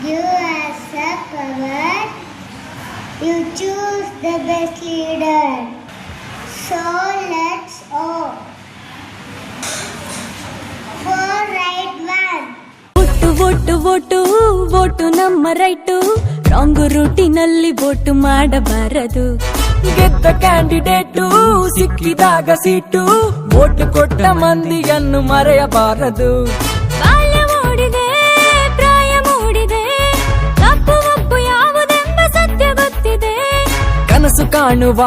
give us a power. You choose the best leader. So let's all for right one. Vote vote vote ನಮ್ಮ right. Wrong ರೂಟಿನಲ್ಲಿ vote ಮಾಡಬಾರದು. ಗೆದ್ದ candidate ಸಿಕ್ಕಿದಾಗ seat. Vote ಕೊಟ್ಟ ಮಂದಿಯನ್ನು ಮರೆಯಬಾರದು. ಬಾಲ್ಯ ಮೂಡಿದೆ, ಪ್ರಾಯ ಮೂಡಿದೆ, ತಪ್ಪು ಒಪ್ಪು ಯಾವುದೆಂಬ ಸತ್ಯ ಗೊತ್ತಿದೆ. ಕನಸು ಕಾಣುವ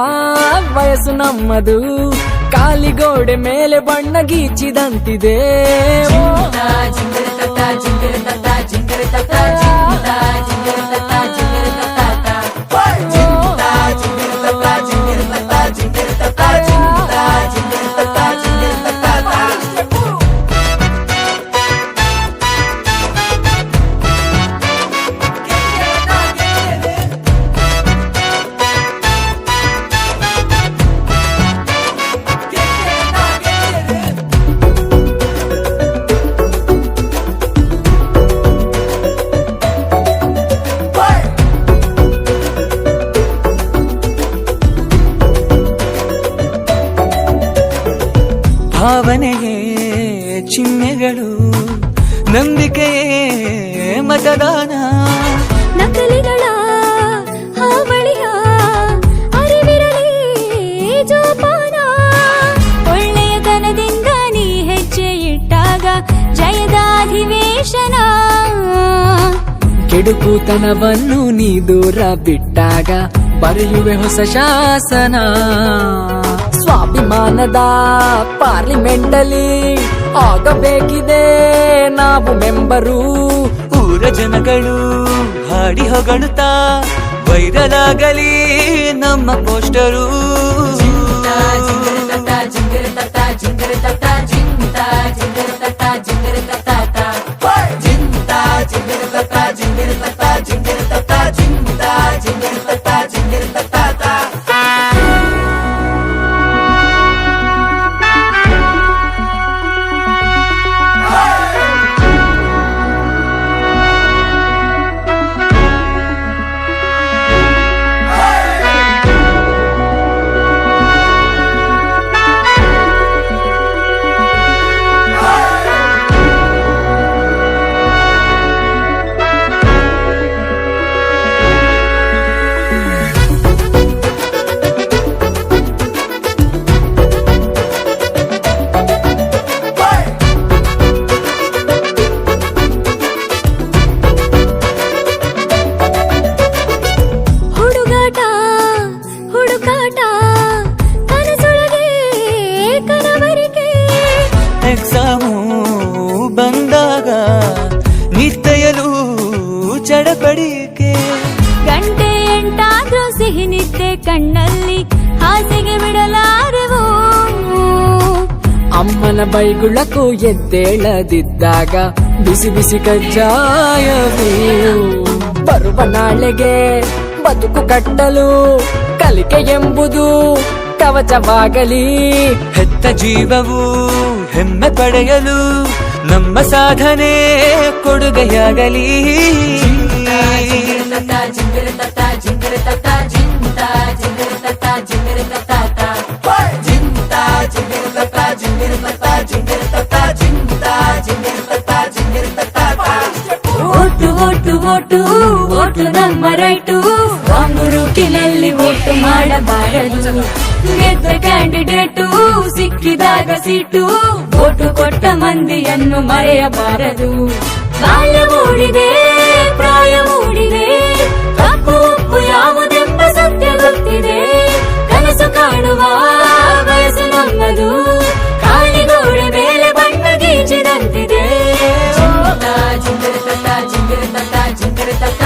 ವಯಸ್ಸು ನಮ್ಮದು. ಕಾಲಿಗೋಡೆ ಮೇಲೆ ಬಣ್ಣ ಗೀಚಿದಂತಿದೆ. ಭಾವನೆಯೇ ಚಿಹ್ನೆಗಳು, ನಂಬಿಕೆಯೇ ಮತದಾನ. ನಕಲಿಗಳ ಹಾವಳಿಯ ಅರಿವಿರಲಿ ಜೋಪಾನ. ಒಳ್ಳೆಯ ತನದಿಂದ ನೀ ಹೆಜ್ಜೆ ಇಟ್ಟಾಗ ಜಯದ ಅಧಿವೇಶನ. ಕೆಡುಕುತನವನ್ನು ನೀ ದೂರ ಬಿಟ್ಟಾಗ ಬರೆಯುವೆ ಹೊಸ ಶಾಸನ. ಸ್ವಾಭಿಮಾನದ ಪಾರ್ಲಿಮೆಂಟಲ್ಲಿ ಆಗಬೇಕಿದೆ ನಾವು ಮೆಂಬರು. ಊರ ಜನಗಳು ಹಾಡಿ ಹೊಗಳುತ್ತಾ ವೈರಲ್ ಆಗಲಿ ನಮ್ಮ ಪೋಸ್ಟರು. ಎಕ್ಸಾಮು ಬಂದಾಗ ನಿತ್ತೆಯಲು ಚಡಪಡಿಕೆ. ಗಂಟೆ ಎಂಟಾದ್ರೂ ಸಿಹಿ ನಿದ್ದೆ ಕಣ್ಣಲ್ಲಿ ಹಾಸಿಗೆ ಬಿಡಲಾರೆವು. ಅಮ್ಮನ ಬೈಗುಳಕ್ಕೂ ಎದ್ದೇಳದಿದ್ದಾಗ ಬಿಸಿ ಬಿಸಿ ಕಜ್ಜಾಯವು. ಬರುವ ನಾಳೆಗೆ ಬದುಕು ಕಟ್ಟಲು ಕಲಿಕೆ ಎಂಬುದು ಕವಚವಾಗಲಿ. ಹೆತ್ತ ಜೀವವು ಹೆಮ್ಮೆ ಪಡೆಯಲು ನಮ್ಮ ಸಾಧನೆ ಕೊಡುಗೆಯಾಗಲಿ. ವೋಟು ವೋಟು ವೋಟು ವೋಟು ನಮ್ಮ ರೈಟು. ರಾಂಗ್ ರೂಟಿನಲ್ಲಿ ವೋಟು ಮಾಡಬಾರದು. ಗೆದ್ದ ಕ್ಯಾಂಡಿಡೇಟು ಸಿಕ್ಕಿದಾಗ ಸೀಟು. ವೋಟು ಕೊಟ್ಟ ಮಂದಿಯನ್ನು ಮರೆಯಬಾರದು. ಬಾಲ್ಯ ಮೂಡಿದೆ, ಪ್ರಾಯ ಮೂಡಿದೆ, ತಪ್ಪು ಒಪ್ಪು ಯಾವುದೆಂಬ ಸತ್ಯ ಗೊತ್ತಿದೆ. ಕನಸು ಕಾಣುವ ವಯಸ್ಸು ನಮ್ಮದು. ಕಾಲಿಗೋಡೆ ಮೇಲೆ ಬಣ್ಣ ಗೀಚಿದಂತಿದೆ. ಜಿಂಗಿರ ತತ್ತ ಜಿಂಗಿರ ತತ್ತ ಜಿಂಗಿರ ತತ್ತ